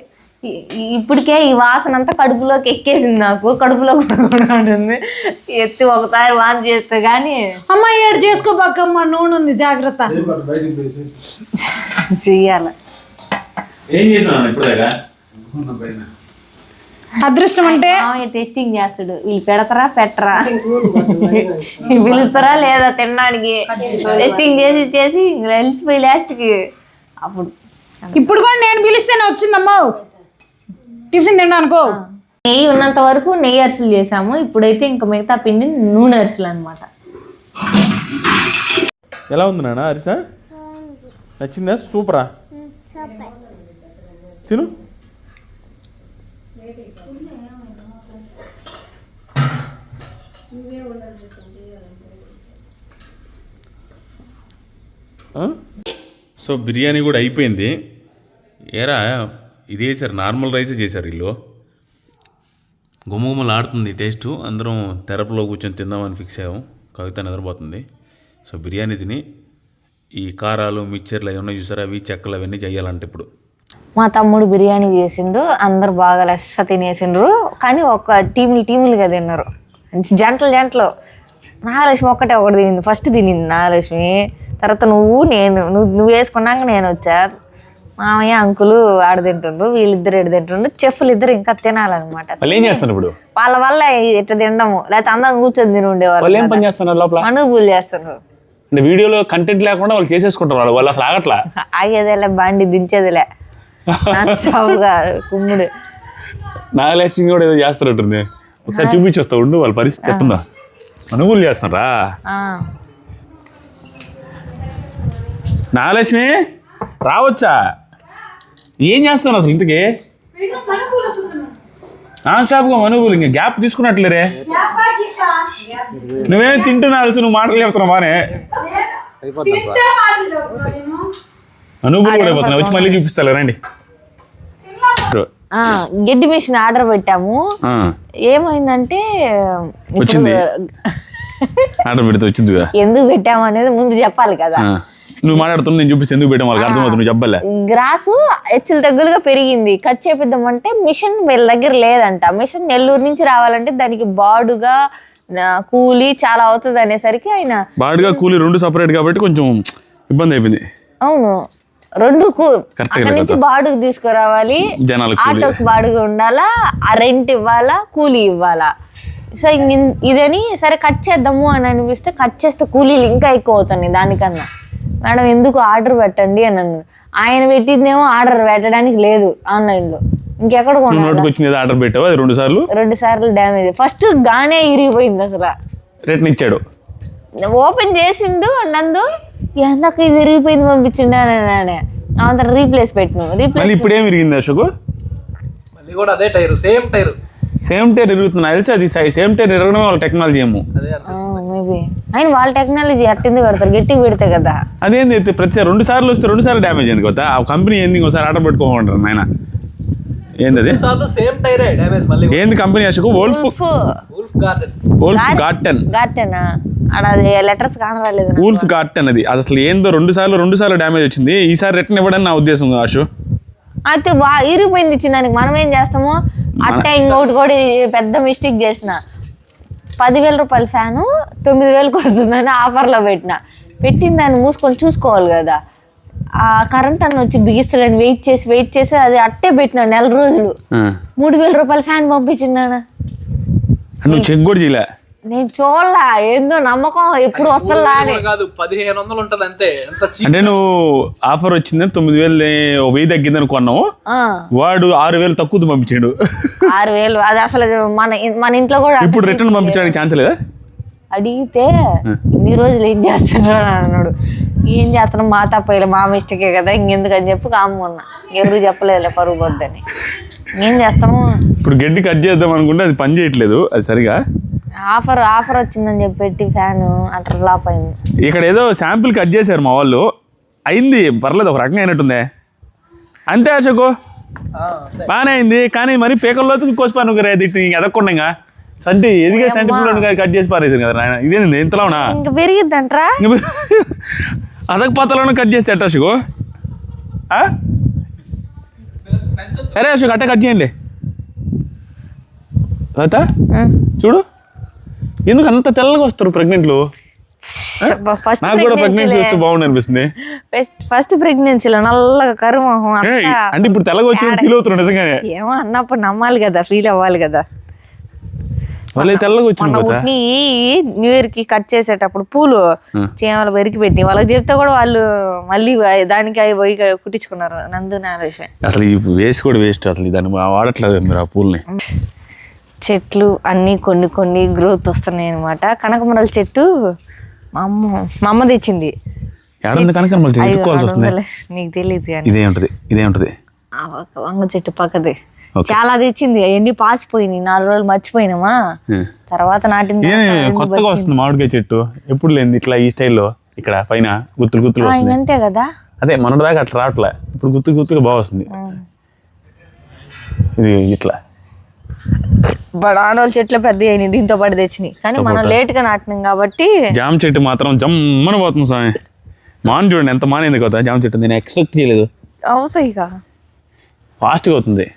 Speaker 2: ఇప్పటికే ఈ వాసన అంతా కడుపులోకి ఎక్కేసింది, నాకు కడుపులో కూడా ఉంటుంది. ఎత్తి ఒకసారి వాన్ చేస్తే కానీ
Speaker 1: అమ్మ ఏడు చేసుకోబాకమ్మ, నూనె ఉంది జాగ్రత్త.
Speaker 2: చెయ్యాల.
Speaker 1: అదృష్టం అంటే
Speaker 2: టెస్టింగ్ చేస్తాడు, వీళ్ళు పెడతారా పెట్టరా, పిలుస్తారా లేదా తినడానికి. టెస్టింగ్ చేసి చేసి వెళ్ళిపోయి లాస్ట్కి అప్పుడు.
Speaker 1: ఇప్పుడు కూడా నేను పిలిస్తేనే వచ్చిందమ్మా టిఫిన్ తినడానికో.
Speaker 2: నెయ్యి ఉన్నంత వరకు నెయ్యి అరిసెలు చేసాము, ఇప్పుడైతే ఇంకా మిగతా పిండి నూనె అరిసెలు అనమాట.
Speaker 3: ఎలా ఉంది నాన్న అరిసా? నచ్చిందా? సూపరా? తిను. సో బిర్యానీ కూడా అయిపోయింది. ఏరా ఇది వేసారు, నార్మల్ రైసే చేశారు వీళ్ళు. గుమ్మగుమ్మలు ఆడుతుంది టేస్ట్. అందరం తెరపలో కూర్చొని తిందామని ఫిక్స్ అయ్యాము. కవిత నిద్రపోతుంది. సో బిర్యానీ తిని ఈ కారాలు మిక్చర్లు అవి ఉన్నాయి చూసారా, అవి చెక్కలు అవన్నీ చేయాలంటే ఇప్పుడు.
Speaker 2: మా తమ్ముడు బిర్యానీ చేసిండు, అందరు బాగా లెస్స తినేసిండ్రు. కానీ ఒక టీములుగా తిన్నారు, జంటలు. నాగలక్ష్మి ఒకటి తినింది, ఫస్ట్ తినింది నాగలక్ష్మి. తర్వాత నువ్వు వేసుకున్నాక నేను వచ్చా. మామయ్య అంకులు ఆడ తింటుండ్రు, వీళ్ళిద్దరు ఎడ తింటుండ్రు, చెఫ్లు ఇద్దరు ఇంకా తినాలన్నమాట.
Speaker 3: వాళ్ళు ఏం చేస్తున్నారు ఇప్పుడు?
Speaker 2: వాళ్ళ వల్ల ఇట్లా తినడము, లేకపోతే అందరం కూర్చొని తిని ఉండేవాళ్ళు.
Speaker 3: వాళ్ళు ఏం పని చేస్తున్నారు లోపల?
Speaker 2: అనుభూలు చేస్తున్నారు.
Speaker 3: అంటే వీడియోలో కంటెంట్ లేకుండా వాళ్ళు చేసేసుకుంటారు. వాళ్ళు అసలు ఆగట్లా.
Speaker 2: ఆగేదేలే, బండి దించేదిలే, కుమ్ముడు.
Speaker 3: నాగలక్ష్మి కూడా ఏదో చేస్తున్నట్టుంది. ఒకసారి చూపించి వస్తా ఉండు వాళ్ళ పరిస్థితి ఎట్టుందా. అనుభూలు చేస్తున్నారా? నాగలక్ష్మి రావచ్చా? ఏం చేస్తున్నావు అసలు ఇంతకీ? నాన్ స్టాప్గా మనుగులు ఇంకా గ్యాప్ తీసుకున్నట్లేరే. నువ్వేం తింటున్నావు, నువ్వు మాటలు చెప్తున్నావు బానే. అనుభూలు కూడా అయిపోతున్నావు. వచ్చి మళ్ళీ చూపిస్తా రండి.
Speaker 2: గడ్డి మిషన్ ఆర్డర్ పెట్టాము. ఏమైందంటే
Speaker 3: వచ్చింది, ఆర్డర్ పెడితే వచ్చింది.
Speaker 2: ఎందుకు పెట్టాము అనేది ముందు చెప్పాలి కదా.
Speaker 3: నువ్వు మాట్లాడుతున్నా, నేను చూపిస్తే ఎందుకు పెట్టాము వాళ్ళకి అర్థమవుతుంది. నువ్వు చెప్పలే.
Speaker 2: గ్రాసు హెచ్చులు తగ్గులుగా పెరిగింది, కట్ చేపిద్దామంటే మిషన్ వీళ్ళ దగ్గర లేదంట. మిషన్ నెల్లూరు నుంచి రావాలంటే దానికి బాడుగా కూలీ చాలా అవుతుంది అనేసరికి ఆయన
Speaker 3: బాడుగా కూలీ రెండు సపరేట్ కాబట్టి కొంచెం ఇబ్బంది అయిపోయింది.
Speaker 2: అవును, రెండు అక్కడి నుంచి బాడుగు తీసుకురావాలి, ఆటోకి బాడుగు ఉండాలా, ఆ రెంట్ ఇవ్వాలా, కూలీ ఇవ్వాలా. సో ఇదని సరే కట్ చేద్దాము అని అనిపిస్తే కట్ చేస్తే కూలీలు ఇంకా ఎక్కువ అవుతున్నాయి దానికన్నా. మేడం ఎందుకు ఆర్డర్ పెట్టండి అని అన్నారు. ఆయన పెట్టిందేమో ఆర్డర్ పెట్టడానికి లేదు ఆన్లైన్లో, ఇంకెక్కడ
Speaker 3: కొనాలి. ఆర్డర్ పెట్టావు అది 2 సార్లు
Speaker 2: డ్యామేజ్. ఫస్ట్ గానే ఇరిగిపోయింది అసలు.
Speaker 3: రిటర్న్ ఇచ్చాడు,
Speaker 2: ఓపెన్ చేసిండు, నందు ఎందాక ఇది విరిగిపోయింది పంపించిండు అని అంత రీప్లేస్ పెట్టిన.
Speaker 3: ఇప్పుడు ఏం విరిగింది అశోక్? సేమ్ టైర్ ఇరుగుతుంది తెలిసి. అది సేమ్ టైర్ ఇరగడమే వాళ్ళ టెక్నాలజీ ఏమో.
Speaker 2: మేబీ ఆయన వాళ్ళ టెక్నాలజీ అట్టింది పెడతారు, గట్టిగా పెడితే కదా.
Speaker 3: అదేంది ప్రతి 2 సార్లు వస్తే 2 సార్లు డ్యామేజ్ అయింది కదా. ఆ కంపెనీ ఏంది ఇంకోసారి ఆర్డర్ పెట్టుకోమంటారు ఆయన. ఏంది అది? ఏంది company Ashok? Wolf Garten.
Speaker 2: Letters కానరాలేదు.
Speaker 3: వోల్ఫ్ గార్టెన్ అది అసలు ఏందో 2 సార్లు డ్యామేజ్ వచ్చింది. ఈసారి రిటర్న్ ఇవ్వడానికి నా ఉద్దేశం అశు.
Speaker 2: అయితే ఇరిగిపోయింది ఇచ్చిందానికి మనం ఏం చేస్తాము. అట్టే ఇంకొకటి కూడా పెద్ద మిస్టేక్ చేసిన. 10,000 రూపాయల ఫ్యాను 9,000కి వస్తుందని ఆఫర్లో పెట్టిన దాన్ని మూసుకొని చూసుకోవాలి కదా. ఆ కరెంట్ అన్న వచ్చి బిగిస్తాడని వెయిట్ చేసి అది అట్టే పెట్టినా 4 రోజులు. 3,000 రూపాయల ఫ్యాన్ పంపించినానా.
Speaker 3: నువ్వు చెక్ కూడా చేయలే?
Speaker 2: నేను చూడలా, ఏందో నమ్మకం ఎప్పుడు వస్తా.
Speaker 5: 1,500 ఉంటది అంతే.
Speaker 3: అంటే నువ్వు ఆఫర్ వచ్చింది 9,000 1000 తగ్గింది అనుకున్నావు, వాడు 6,000 తక్కువ పంపించాడు.
Speaker 2: 6,000 అది అసలు మన ఇంట్లో కూడా.
Speaker 3: ఇప్పుడు రిటర్న్ పంపించడానికి ఛాన్స్ లేదా?
Speaker 2: అడిగితే ఇన్ని రోజులు ఏం చేస్తున్నాడు అని అన్నాడు. ఏం చేస్తున్నాం, మా తప్పలే, మా మిస్టేకే కదా, ఇంకెందుకు అని చెప్పి కామున్నా. ఎవరు చెప్పలేదులే, పరుగు పోద్దని. ఏం చేస్తాము.
Speaker 3: ఇప్పుడు గడ్డి కట్ చేద్దాం అనుకుంటే అది పని చేయట్లేదు, అది సరిగా.
Speaker 2: ఆఫర్ వచ్చిందని చెప్పి ఫ్యాన్ అట్లా ఫ్లాప్ అయింది.
Speaker 3: ఇక్కడ ఏదో శాంపిల్ కట్ చేశారు మా వాళ్ళు, అయింది పర్లేదు, ఒక రకంగా అయినట్టుందే. అంతే అశోక్, బాగానే అయింది. కానీ మరి పేకల్లో కోసిపాను తిట్టి ఎదగకుండా ఇంకా సంటి ఎదిగే సంటి పిల్లలు కట్ చేసి పారేసారు కదా నాయన. ఇదేంది ఇంతలోనా
Speaker 2: ఇంకా పెరిగిద్దంటరా?
Speaker 3: అదక పాతలోనే కట్ చేస్తే ఎట్ట అశోక్? సరే అశోక్ అట్ట కట్ చేయండి. చూడు ఎందుకు అంత తెల్లగా వస్తారు ప్రెగ్నెంట్లు. నాకు కూడా ప్రెగ్నెన్సీ వస్తే బాగుంది అనిపిస్తుంది.
Speaker 2: ఫస్ట్ ప్రెగ్నెన్సీలో నల్లగా కరుమోహం
Speaker 3: అంటే ఇప్పుడు తెల్లగా వచ్చి ఫీల్ అవుతున్నాడు నిజంగానే.
Speaker 2: ఏమో అన్నప్పుడు నమ్మాలి కదా, ఫీల్ అవ్వాలి కదా.
Speaker 3: తెల్లగా వచ్చింది.
Speaker 2: న్యూ ఇయర్ కి కట్ చేసేటప్పుడు పూలు చీమలు బెరికి పెట్టి వాళ్ళకి చెప్తే కూడా వాళ్ళు మళ్ళీ దానికి అవి పోయి కుట్టించుకున్నారు. నందు నాగేశ్వరి
Speaker 3: అసలు ఈ వేస్ట్ కూడా వేస్ట్, అసలు దాన్ని వాడట్లేదు మీరు ఆ పూలని.
Speaker 2: చెట్లు అన్నీ కొన్ని గ్రోత్ వస్తున్నాయి అనమాట. కనకమరాల చెట్టు మా అమ్మ తెచ్చింది. నీకు తెలియదు కానీ
Speaker 3: ఇదేంటది
Speaker 2: వంగ చెట్టు పక్కది చాలా తెచ్చింది. అవన్నీ పాసిపోయినాయి, 4 రోజులు మర్చిపోయినామా. తర్వాత నాటింది.
Speaker 3: కొత్తగా వస్తుంది మామిడికాయ చెట్టు, ఎప్పుడు లేదు ఇట్లా ఈ స్టైల్లో. ఇక్కడ పైన గుత్తులు
Speaker 2: అంతే కదా.
Speaker 3: అదే మొన్నటి దాకా అట్లా రావట్లే, ఇప్పుడు గుత్తుగా బాగా వస్తుంది. ఇది ఇట్లా
Speaker 2: బడానోళ్ళ చెట్లు పెద్ద అయినాయి దీంతో పాటు తెచ్చినాయి. కానీ మనం లేట్ గా నాటినాం కాబట్టి.
Speaker 3: జామ చెట్టు మాత్రం జమ్మని పోతుంది స్వామి. మాన్ చూడండి ఎంత మానేంది కదా జామ చెట్టు, నేను ఎక్స్పెక్ట్ చేయలేదు.
Speaker 2: అవుతాయి
Speaker 3: ఫాస్ట్గా అవుతుంది.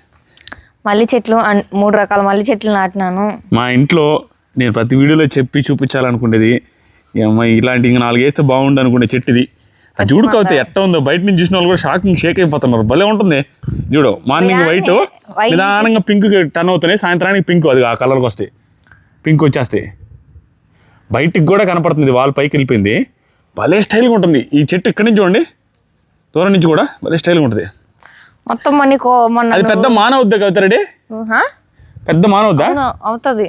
Speaker 2: మల్లి చెట్లు 3 రకాల మల్లి చెట్లు నాటినాను
Speaker 3: మా ఇంట్లో. నేను ప్రతి వీడియోలో చెప్పి చూపించాలనుకునేది ఇలాంటి ఇంకా 4 వేస్తే బాగుండు అనుకునే చెట్టు ఇది. ఆ చూడు కవిత ఎట్ట ఉందో బయట నుంచి చూసిన వాళ్ళు కూడా షేక్ అయిపోతున్నారు. భలే ఉంటుంది చూడు. మార్నింగ్ వైట్ నిదానంగా పింక్ టర్న్ అవుతున్నాయి, సాయంత్రానికి పింక్ అది ఆ కలర్కి వస్తాయి, పింక్ వచ్చేస్తాయి. బయటికి కూడా కనపడుతుంది, వాళ్ళ పైకి వెళ్ళిపోయింది. భలే స్టైల్గా ఉంటుంది ఈ చెట్టు. ఇక్కడి నుంచి చూడండి, దూరం నుంచి కూడా భలే స్టైల్గా ఉంటుంది.
Speaker 2: మొత్తం
Speaker 3: అది పెద్ద మానవుద్దా కవిత రెడ్డి? పెద్ద మానవుద్దా?
Speaker 2: అవుతుంది.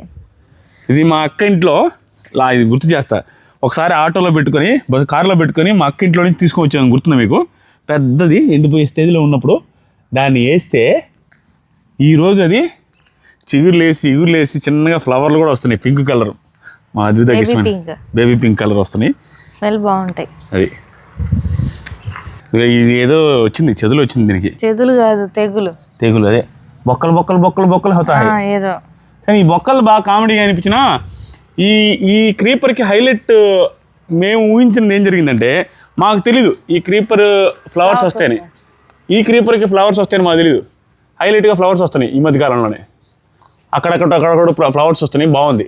Speaker 3: ఇది మా అక్క ఇంట్లో ఇది గుర్తు చేస్తా. ఒకసారి ఆటోలో పెట్టుకొని కారులో పెట్టుకొని మా అక్క ఇంట్లో నుంచి తీసుకొని వచ్చాను, గుర్తుందా మీకు? పెద్దది ఎండిపోయే స్టేజ్లో ఉన్నప్పుడు దాన్ని వేస్తే ఈరోజు అది చిగురులేసి చిన్నగా ఫ్లవర్లు కూడా వస్తున్నాయి, పింక్ కలర్. మా అద్భుత బేబీ పింక్ కలర్ వస్తున్నాయి,
Speaker 2: స్మెల్ బాగుంటాయి.
Speaker 3: అది ఇది ఏదో వచ్చింది, చెదులు వచ్చింది దీనికి.
Speaker 2: చెదులు కాదు, తెగులు.
Speaker 3: అదే బొక్కలు అవుతాయి
Speaker 2: ఏదో.
Speaker 3: కానీ ఈ బొక్కలు బాగా కామెడీగా అనిపించిన ఈ క్రీపర్కి హైలైట్ మేము ఊహించినది ఏం జరిగిందంటే, మాకు తెలీదు ఈ క్రీపర్ ఫ్లవర్స్ వస్తాయని. ఈ క్రీపర్కి ఫ్లవర్స్ వస్తాయని మాకు తెలీదు. హైలైట్గా ఫ్లవర్స్ వస్తున్నాయి ఈ మధ్య కాలంలోనే, అక్కడక్కడ ఫ్లవర్స్ వస్తున్నాయి, బాగుంది.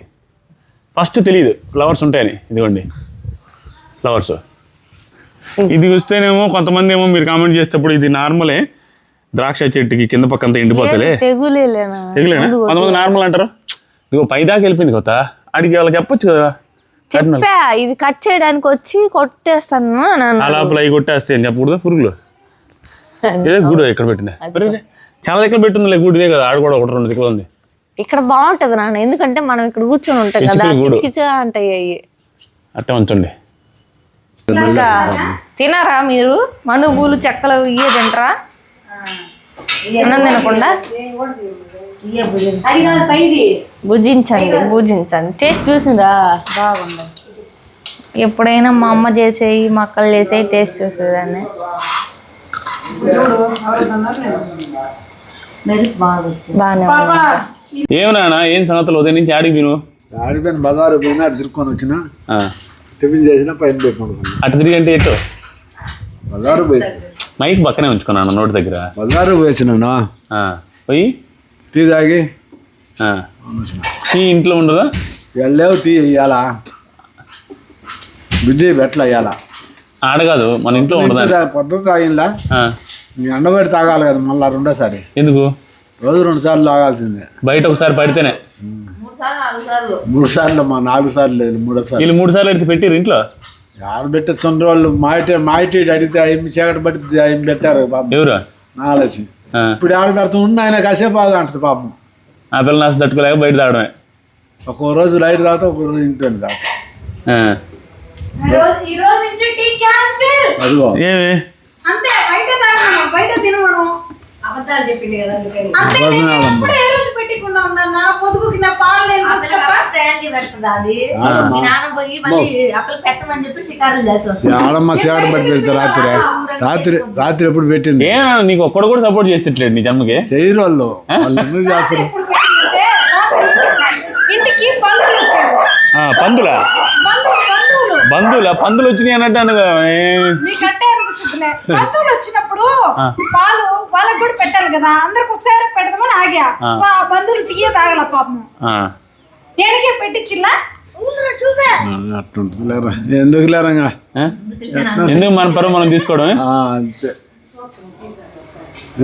Speaker 3: ఫస్ట్ తెలియదు ఫ్లవర్స్ ఉంటాయని. ఇదిగోండి ఫ్లవర్స్. ఇది చూస్తేనేమో కొంతమంది ఏమో మీరు కామెంట్ చేసేటప్పుడు ఇది నార్మలే, ద్రాక్ష చెట్టుకి కింద పక్కంతా ఎండిపోతలే, తెగులేనా? కొంతమంది నార్మల్ అంటారు. ఇదిగో పైదాకా వెళ్ళిపోయింది కొత్త, అడిగి వాళ్ళకి చెప్పొచ్చు కదా.
Speaker 2: చెప్పా ఇది కట్ చేయడానికి వచ్చి కొట్టేస్తాను
Speaker 3: అలా అవి కొట్టేస్తాయి అని చెప్పకూడదు. పురుగులు ఏదో గూడు ఎక్కడ పెట్టిందా? చాలా దగ్గర పెట్టిందిలే, గూడిదే కదా. ఆడ కూడా 1-2 దగ్గర ఉంది.
Speaker 2: ఇక్కడ బాగుంటది నాన్న, ఎందుకంటే మనం ఇక్కడ కూర్చొని ఉంటాం కదా, కిచకిచగా ఉంటాయి అవి.
Speaker 3: అట్టే ఉంచండి.
Speaker 2: ఇంకా తినారా మీరు? మనుగులు చెక్కలు ఇవే తింటారా? అన్నం తినకుండా భుజించండి. టేస్ట్ చూసిందా? బాగుంది. ఎప్పుడైనా మా అమ్మ చేసేవి, మా అక్కలు చేసేవి టేస్ట్ చూసేదాన్ని. బాగానే
Speaker 3: ఏమన్నా ఏం సంగతులు ఉదయం నుంచి ఆడికి విను?
Speaker 6: ఆడిపోయిన బజారు పోయినా అటు తిరుక్కొని వచ్చిన, టిఫిన్ చేసిన పైన పెట్టుకుంటున్నాను.
Speaker 3: అటు తిరిగి అంటే ఎటు?
Speaker 6: బజారు పోయి
Speaker 3: మైక్ పక్కనే ఉంచుకున్నాను నోటి దగ్గర.
Speaker 6: బజారు పోయినాను,
Speaker 3: పోయి
Speaker 6: టీ తాగి
Speaker 3: టీ ఇంట్లో ఉండదా?
Speaker 6: వెళ్ళలేవు టీ ఇవ్వాలా, బిజీ పెట్టలా ఇవ్వాలా.
Speaker 3: ఆడ కాదు మన ఇంట్లో ఉండదా?
Speaker 6: పొద్దున తాగిలా మీ ఎండబడి తాగాలి కదా మళ్ళీ రెండోసారి.
Speaker 3: ఎందుకు?
Speaker 6: రోజు 2 సార్లు తాగాల్సిందే.
Speaker 3: బయట ఒకసారి పడితేనే
Speaker 6: 3 సార్లు, మా 4 సార్లు లేదు, 3వ సార్లు.
Speaker 3: వీళ్ళు 3 సార్లు అయితే పెట్టిరు ఇంట్లో.
Speaker 6: ఎవరు పెట్టచ్చు వాళ్ళు మాయిటీ అడిగితే అవి చీకటి పట్టి అవి పెట్టారు.
Speaker 3: ఎవరు?
Speaker 6: నాలక్ష్మి. ఇప్పుడు ఆడ పెడతా ఉన్న ఆయన కాసేపు బాగా అంటుంది పాపం.
Speaker 3: ఆ పిల్లలు నాసు తట్టుకోలేక బయట తాగడమే.
Speaker 6: ఒక్కో రోజు లైట్ తాగుతా, ఒక్కో రోజు ఇంట్లో తాగుతా. అదిగో
Speaker 3: ఏమి
Speaker 1: బయట తినవడం
Speaker 4: అబద్ధాలు చెప్పింది కదా.
Speaker 1: పొదుగు కింద పాలు
Speaker 6: ఆడమ్మ సేవడ బట్టి పెడతా. రాత్రి ఎప్పుడు పెట్టింది?
Speaker 3: నీకు ఒక్కడు కూడా సపోర్ట్ చేస్తట్లేదు నీ జన్మకి.
Speaker 6: చేయరు వాళ్ళు ఎందుకు చేస్తారు?
Speaker 1: ఇంటికి పందులు వచ్చారు.
Speaker 3: పందులు వచ్చినాయి అన్నట్టు
Speaker 1: పందులు వచ్చినప్పుడు పాలు వాళ్ళకి కూడా పెట్టాలి కదా, అందరికి ఒకసారి పెడదామని ఆగా. బంధువులు టీ తాగల పాపం, నేనకే పెట్టించిల్లా.
Speaker 6: అట్టుంటుంది లేరా, ఎందుకు లేరంగా,
Speaker 3: ఎందుకు మన పరువు మనం తీసుకోవడం
Speaker 6: అంతే.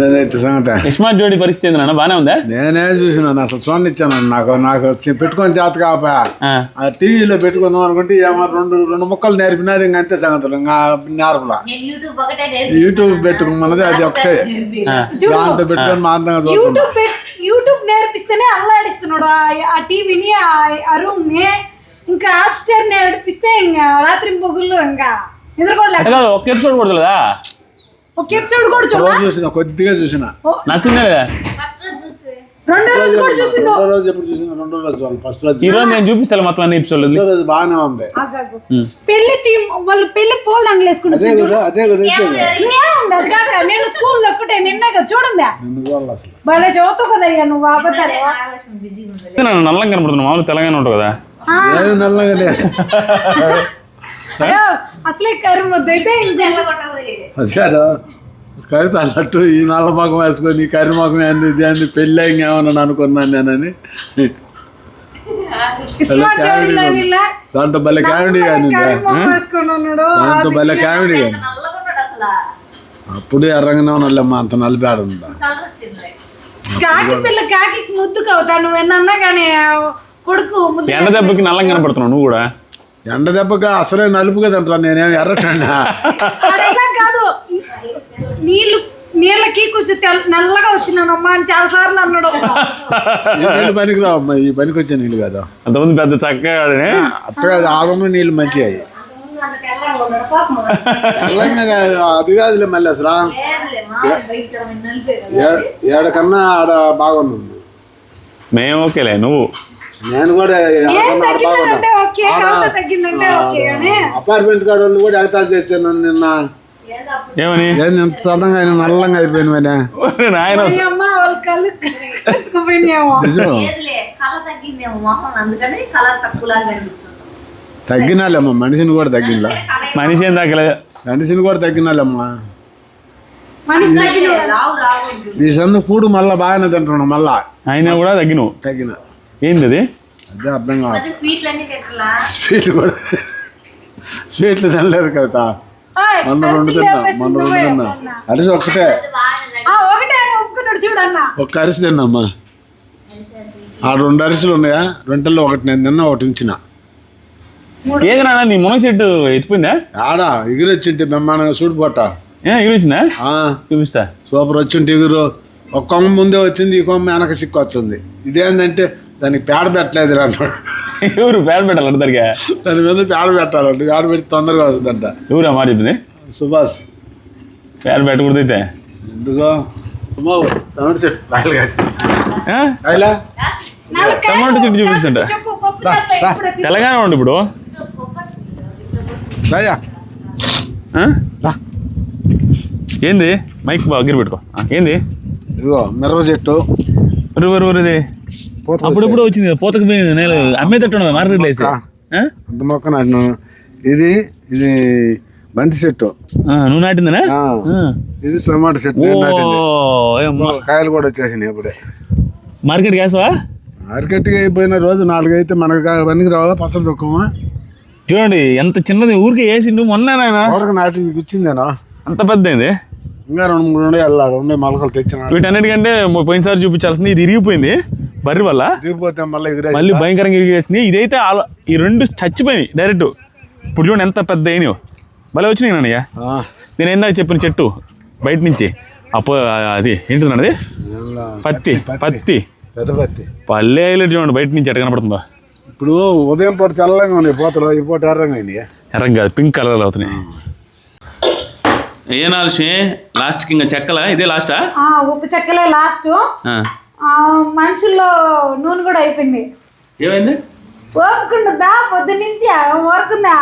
Speaker 6: ఏదైతే సంగతి
Speaker 3: ఇస్మార్ట్ జోడి పరిస్థితి ఏంటన్నా బానే ఉందా?
Speaker 6: నేనే చూసినాను, అసలు చూడనిచ్చాను. నాకు పెట్టుకొని చేత కాపా ఆ టీవీలో పెట్టుకుందాం అనుకుంటే ఏమో 2 ముక్కలు నేర్పినది, ఇంకా అంతే సంగతులు. ఇంకా నేర్పలా. యూట్యూబ్ పెట్టుకున్నది అది ఒకటే, దాంట్లో పెట్టుకొని మా అందంగా చూస్తున్నాం.
Speaker 1: యూట్యూబ్ నేర్పిస్తేనే అల్లాడిస్తున్నాడు ఆ టీవీని, అరుణ్ ని. ఇంకా హాట్ స్టార్ నేర్పిస్తే ఇంకా రాత్రి పొగుళ్ళు ఇంకా నిద్రపోలేదు.
Speaker 3: ఒక ఎపిసోడ్ కొడతలేదా?
Speaker 1: ఒక ఎపిసోడ్ కూడా
Speaker 6: చూసిన, కొద్దిగా చూసిన.
Speaker 3: నచ్చిందా లేదా?
Speaker 1: రెండో రోజు కూడా చూసిండు.
Speaker 6: రెండో రోజు ఫస్ట్ రోజు.
Speaker 3: ఈ రోజు నేను చూపిస్తాను మొత్తం అన్ని ఎపిసోడ్.
Speaker 6: రోజు బాగానే ఉంది.
Speaker 1: పెళ్లి టీం వాళ్ళు పెళ్లి పోల్ దండలు వేసుకుంటారు. నేను స్కూల్ ఒక్కటే నిన్న చూడండి భలే చదువుతావు కదా అయ్యా నువ్వు. అబద్ధాలు
Speaker 3: నల్లంగా కనపడుతున్నావు, మామూలు తెలంగాణ ఉంటావు కదా.
Speaker 6: నల్లగానే
Speaker 1: అసలే కర్రీ ముద్ద అయితే
Speaker 6: అది కాదు, కవిత అన్నట్టు ఈ నల్ల మగం వేసుకొని కర్రీ మగం ఏంది పెళ్ళి ఏమన్నా అనుకున్నాను నేనని. దాంట్లో భలే కామెడీ కానీ, దాంట్లో భలే కామెడీ కానీ. అప్పుడు ఎర్రంగానే ఉన్నాళ్ళమ్మా, అంత నలిపాడ ఉందా.
Speaker 1: కాకి పిల్ల కాకి ముద్దుకు అవుతా నువ్వు ఎన్నన్నా కానీ కొడుకు ముద్దు
Speaker 3: ఎండ దెబ్బకి నల్లంగా కనపడుతున్నావు నువ్వు కూడా.
Speaker 6: ఎండ దెబ్బగా అసలే నలుపు కదంటా, నేనేం ఎర్రటండా.
Speaker 1: అలా కాదు, నీళ్ళకి కొంచెం నల్లగా వచ్చినానమ్మా అని చాలా సార్లు అన్నాడు.
Speaker 6: ఈ నీళ్ళు పనికి రావమ్మా, ఈ పనికి వచ్చే నీళ్ళు కాదు.
Speaker 3: అంతమంది పెద్ద చక్కగా
Speaker 6: అప్పుడే ఆగమ నీళ్ళు మంచిగా తెల్లంగా కాదు, అది కాదులే మళ్ళీ అసలు ఏడకన్నా ఆడ బాగున్నాను.
Speaker 3: మేము ఓకేలే, నువ్వు
Speaker 6: నేను కూడా
Speaker 1: తగ్గిందంటే ఓకే, తగ్గిందంటే ఓకే అని
Speaker 6: అపార్ట్మెంట్ కాడ వాళ్ళు కూడా ఎగతాలు చేస్తే నన్ను నిన్న
Speaker 3: ఏమని
Speaker 6: ఎంత సొంతంగా ఆయన నల్లంగా అయిపోయాను ఆయన.
Speaker 3: ఆయన
Speaker 1: అమ్మ వాళ్ళ కళ్ళు కలుక్కుపోయినామో.
Speaker 6: తగ్గినాలేమ్మా, మనిషిని కూడా తగ్గినా,
Speaker 3: మనిషి ఏం తగ్గలేదు.
Speaker 6: మనిషిని కూడా తగ్గినాలేమ్మా.
Speaker 1: మనిషి తగ్గిన
Speaker 6: ఈ సందు కూడు మళ్ళా బాగానే తింటున్నాం, మళ్ళా
Speaker 3: అయినా కూడా తగ్గినవు.
Speaker 6: తగ్గిన
Speaker 3: ఏంది అది?
Speaker 6: అదే అర్థం కాదు. స్వీట్లు తినలేదు కదా, మొన్న రెండు తిన్నా అరిసి ఒక్కటే,
Speaker 1: ఒకటే ఒప్పుకున్నాడు చూడన్నా.
Speaker 6: ఒక్క అరిసి తిన్నామ్మా. ఆ 2 అరిసెలు ఉన్నాయా, 2లో ఒకటి నేను తిన్నా, ఒకటి ఉంచిన.
Speaker 3: ఏది నాన్న నీ మునగ చెట్టు ఎత్తిపోయిందా?
Speaker 6: ఆడా ఎగిరొచ్చింటే బ్రహ్మాండంగా చూడిపోట.
Speaker 3: ఎగిరిచ్చిందా? చూపిస్తా.
Speaker 6: సూపర్ వచ్చింటే ఎగురు. ఒక కొమ్మ ముందే వచ్చింది, ఈ కొమ్మ వెనక సిక్కు వచ్చింది. ఇదేంటంటే దానికి పేడ పెట్టలేదు అన్నాడు.
Speaker 3: ఎవరు పేడ పెట్టాలంట దానికి?
Speaker 6: దాని మీద పేడ పెట్టాలంట, పేడ పెట్టి తొందరగా వస్తుందంట.
Speaker 3: ఎవరు మాట చెప్పింది?
Speaker 6: సుభాష్.
Speaker 3: పేడ పెట్టకూడదు అయితే
Speaker 6: ఎందుకో టమాటో చెట్టు కాయలు కాసి
Speaker 3: టమాటో చెట్టు చూపిస్తుంట. తెలంగాణ ఉండి ఇప్పుడు ఏంది మైక్ దగ్గర పెట్టుకో. ఏంది?
Speaker 6: ఇదిగో మిరప చెట్టు.
Speaker 3: ఇది అప్పుడప్పుడు వచ్చింది, పోతకు పోయింది, నేను అమ్మేటట్టు మార్కెట్లో వేసి
Speaker 6: అంత మొక్క నాటిను. ఇది బంతి చెట్టు
Speaker 3: నువ్వు నాటిందనా?
Speaker 6: ఇది టమాటో చెట్టు. కాయలు కూడా వచ్చేసినాయి ఇప్పుడే.
Speaker 3: మార్కెట్ గ్యాసవా?
Speaker 6: మార్కెట్కి అయిపోయిన రోజు 4 అయితే మనకు పనికి రావాలా, పసలు తక్కువ.
Speaker 3: చూడండి ఎంత చిన్నది, ఊరికే వేసిండు మొన్న
Speaker 6: ఊరికి నాటి ఇచ్చిందేనా,
Speaker 3: అంత పెద్దది.
Speaker 6: ఇంకా 2-3 వెళ్ళాలి, 2 మొలకలు తెచ్చిన.
Speaker 3: వీటన్నిటికంటే పోయినసారి చూపించాల్సింది ఇది ఇరిగిపోయింది బర్రి వల్ల.
Speaker 6: ఇరిగిపోతే
Speaker 3: మళ్ళీ భయంకరంగా ఇరిగేసింది. ఇదైతే ఈ 2 చచ్చిపోయినాయి డైరెక్ట్. ఇప్పుడు చూడండి ఎంత పెద్ద అయినాయో, భలే వచ్చినాయి నాన్నయ్య. నేను ఏందాక చెప్పిన చెట్టు బయట నుంచి అది ఏంటిది పత్తి
Speaker 6: పెద్ద పత్తి
Speaker 3: పల్లె హైలైట్ చూడండి బయట నుంచి ఎట్ట కనపడుతుందో.
Speaker 6: ఇప్పుడు ఉదయం పూట తెల్లంగా ఉన్నాయి పోతలు, ఈ పూట ఎర్రంగా అయినాయి.
Speaker 3: ఎర్రం కాదు, పింక్ కలర్ అవుతున్నాయి. ఏ నాలుగు లాస్ట్కి ఇంకా చెక్కలా? ఇదే లాస్టా?
Speaker 1: ఉప్పు చెక్కలే లాస్ట్. మనుషుల్లో నూనె కూడా అయిపోయింది.
Speaker 3: ఏమైంది?
Speaker 1: ఓపుకుంటుందా పొద్దున్నుంచి ఓరుకుందా?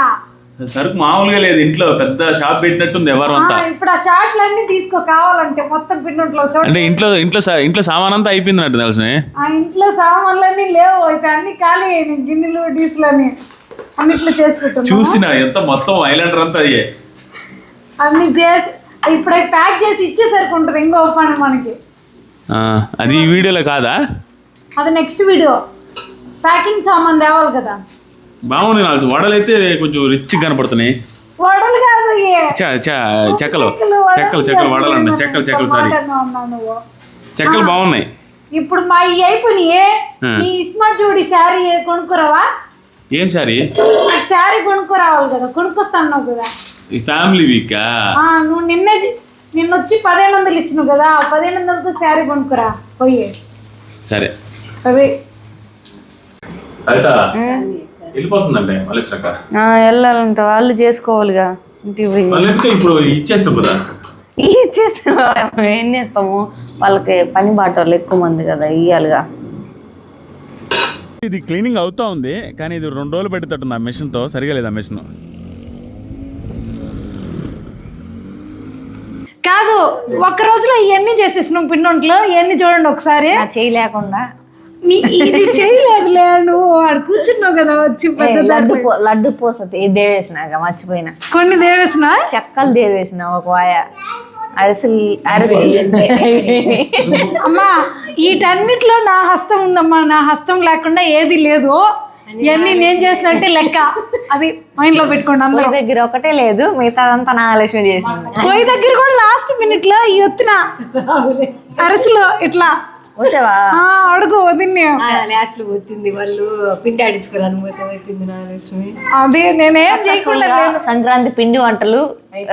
Speaker 3: సరుకు మామూలుగా లేదు, ఇంట్లో పెద్ద షాప్ పెట్టినట్టుంది ఎవరు అంతా.
Speaker 1: ఇప్పుడు ఆ షార్ట్లు అన్ని తీసుకో కావాలంటే మొత్తం పిండిలో.
Speaker 3: అంటే ఇంట్లో సామాన్ అంతా అయిపోయింది అన్నట్టు తెలుసు.
Speaker 1: ఆ ఇంట్లో సామాన్లన్నీ లేవు, అయితే అన్ని ఖాళీ అయినాయి. గిన్నెలు డీసులు అని అన్నిట్లో చేసి పెట్టు.
Speaker 3: చూసిన ఎంత మొత్తం ఐలాండర్ అంతా అయ్యే
Speaker 1: అన్ని చేసి ఇప్పుడు ప్యాక్ చేసి ఇచ్చేసరికి ఉంటుంది ఇంకో పని మనకి.
Speaker 3: అది ఈ వీడియోలో కాదా?
Speaker 1: అది నెక్స్ట్ వీడియో. ప్యాకింగ్ సామాన్ తేవాలి కదా.
Speaker 3: బాగుంది నాలుగు వడలు అయితే కొంచెం రిచ్ కనపడుతున్నాయి.
Speaker 1: వడలు కాదు,
Speaker 3: చెక్కలు వడలు అండి. చెక్కలు సారీ చెక్కలు బాగున్నాయి.
Speaker 1: ఇప్పుడు మా ఈ అయిపోయినాయి. ఈ స్మార్ట్ జోడి శారీ కొనుక్కోరావా?
Speaker 3: ఏం శారీ?
Speaker 1: శారీ కొనుక్కోరావాలి కదా, కొనుక్కొస్తాను కదా.
Speaker 3: ఈ ఫ్యామిలీ వీక్
Speaker 1: నువ్వు నిన్న వచ్చి 1500 ఇచ్చినావు కదా, 1500తో శారీ కొనుక్కురా పోయి.
Speaker 3: సరే
Speaker 1: అదే
Speaker 3: వెళ్ళిపోతుందండి
Speaker 2: వెళ్ళాలంట, వాళ్ళు చేసుకోవాలిగా ఇంటికి పోయి.
Speaker 3: ఇప్పుడు ఇచ్చేస్తాం కదా.
Speaker 2: ఇచ్చేస్తాం ఏం చేస్తాము, వాళ్ళకి పని బాటోళ్ళు ఎక్కువ మంది కదా, ఇయ్యాలిగా.
Speaker 3: ఇది క్లీనింగ్ అవుతా ఉంది కానీ ఇది 2 రోజులు పెట్టేటట్టుంది. ఆ మెషిన్తో సరిగా లేదు. ఆ మెషిన్
Speaker 1: కాదు, ఒక్క రోజులో ఇవన్నీ చేసేసినాం పిండొంట్లు. ఇవన్నీ చూడండి ఒకసారి.
Speaker 2: చేయలేకుండా
Speaker 1: ఇది చేయలేదులే, నువ్వు ఆడు కూర్చున్నావు కదా వచ్చి.
Speaker 2: లడ్డు పోసతి దేవేసినాక మర్చిపోయినా.
Speaker 1: కొన్ని దేవేసినా,
Speaker 2: చెక్కలు దేవేసిన ఒక వాయ, అరిసెలు
Speaker 1: అమ్మా వీటన్నిటిలో నా హస్తం ఉందమ్మా. నా హస్తం లేకుండా ఏది లేదు. ఇవన్నీ నేను చేసినట్టే లెక్క. అది మైండ్ లో పెట్టుకోండి అందరూ.
Speaker 2: పొయ్యి దగ్గర ఒకటే లేదు, మిగతాదంతా నాగలక్ష్మి చేసింది.
Speaker 1: పొయ్యి దగ్గర కూడా లాస్ట్ మినిట్ లో ఈ ఎత్తున అరసులో ఇట్లా
Speaker 2: వచ్చావా?
Speaker 1: అడుగు వదిన్ని.
Speaker 4: లాస్ట్ లో పోతుంది, వాళ్ళు పిండి ఆడించుకోరు పోతుంది నాగలక్ష్మి.
Speaker 1: అది నేనేం చేయకుండా
Speaker 2: సంక్రాంతి పిండి వంటలు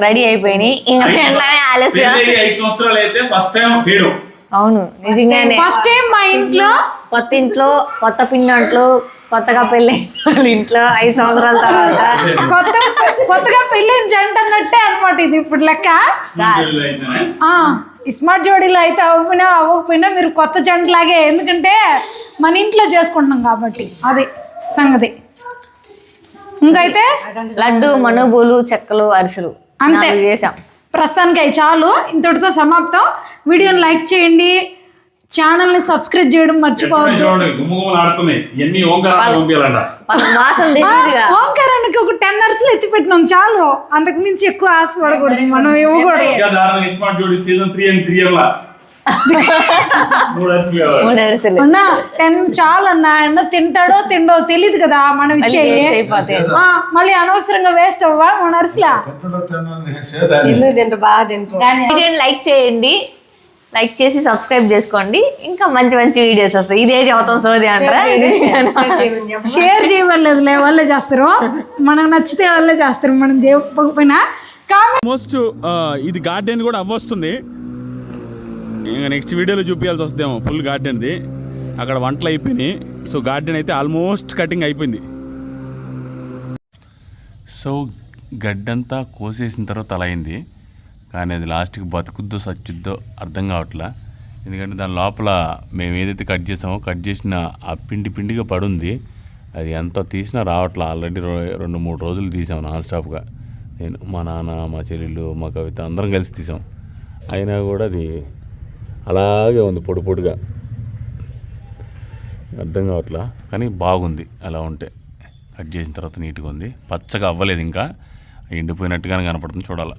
Speaker 2: రెడీ అయిపోయినాయి, ఇంకా తినడమే ఆలస్యం.
Speaker 3: 5 సంవత్సరాలు అయితే ఫస్ట్ టైం చేయడం.
Speaker 2: అవును నిజంగానే.
Speaker 1: ఫస్ట్ టైం మా ఇంట్లో
Speaker 2: ఇంట్లో కొత్త పిండి వంటలు, కొత్తగా పెళ్ళి ఇంట్లో 5 సంవత్సరాల తర్వాత
Speaker 1: కొత్తగా పెళ్ళైన జంట అన్నట్టే అనమాట ఇది ఇప్పుడు లెక్క. స్మార్ట్ జోడీలో అయితే అవ్వకపోయినా మీరు కొత్త జంట లాగే, ఎందుకంటే మన ఇంట్లో చేసుకుంటున్నాం కాబట్టి అది సంగతి. ఇంకైతే
Speaker 2: లడ్డు, మనుబోలు, చెక్కలు, అరిసెలు
Speaker 1: అంతే
Speaker 2: చేసాం.
Speaker 1: ప్రస్తుతానికి అవి చాలు. ఇంతటితో సమాప్తం. వీడియోని లైక్ చేయండి, ఛానల్ని సబ్స్క్రైబ్ చేయడం మర్చిపోవద్దు.
Speaker 2: మాసం తెలియదుగా.
Speaker 1: ఓంకారానికి ఒక 10 అరసలు ఎత్తి పెట్టినాం చాలు, అంతకు మించి ఎక్కువ ఆశపడకూడదు, మనం ఇవ్వకూడదు.
Speaker 2: 3 అరిసెలు
Speaker 1: అన్నా 10 చాలు అన్నా. అన్న తింటాడో తిండో తెలియదు కదా మనం ఇచ్చేయి. మళ్ళీ అనవసరంగా వేస్ట్ అవ్వా మన అరసలా.
Speaker 4: ఎందుకు తింటారు, బాగా తింటారు.
Speaker 2: లైక్ చేయండి, లైక్ చేసి సబ్స్క్రైబ్ చేసుకోండి. ఇంకా మంచి మంచి వీడియోస్ వస్తాయి. ఇదే చదువుతాం సోది అంటారా?
Speaker 1: షేర్ చేయవలేదులే, వాళ్ళే చేస్తారు. మనకు నచ్చితే వాళ్ళే చేస్తారు, మనం చేయకపోయినా.
Speaker 3: ఆల్మోస్ట్ ఇది గార్డెన్ కూడా అవ్వొస్తుంది. ఇంకా నెక్స్ట్ వీడియోలో చూపించాల్సి వస్తుందేమో ఫుల్ గార్డెన్ది. అక్కడ వంటలు అయిపోయినాయి. సో గార్డెన్ అయితే ఆల్మోస్ట్ కటింగ్ అయిపోయింది. సో గడ్డంతా కోసేసిన తర్వాత అలా అయింది, కానీ అది లాస్ట్కి బతుకుద్దో సచ్చుద్దో అర్థం కావట్లా. ఎందుకంటే దాని లోపల మేము ఏదైతే కట్ చేసామో కట్ చేసిన ఆ పిండిగా పడుంది. అది ఎంత తీసినా రావట్లా. ఆల్రెడీ 2-3 రోజులు తీసాం నాన్ స్టాప్గా. నేను, మా నాన్న, మా చెల్లెళ్ళు, మా కవిత అందరం కలిసి తీసాం. అయినా కూడా అది అలాగే ఉంది పొడిగా, అర్థం కావట్లా. కానీ బాగుంది అలా ఉంటే. కట్ చేసిన తర్వాత నీట్గా ఉంది, పచ్చగా అవ్వలేదు, ఇంకా ఎండిపోయినట్టుగానే కనపడుతుంది. చూడాలా.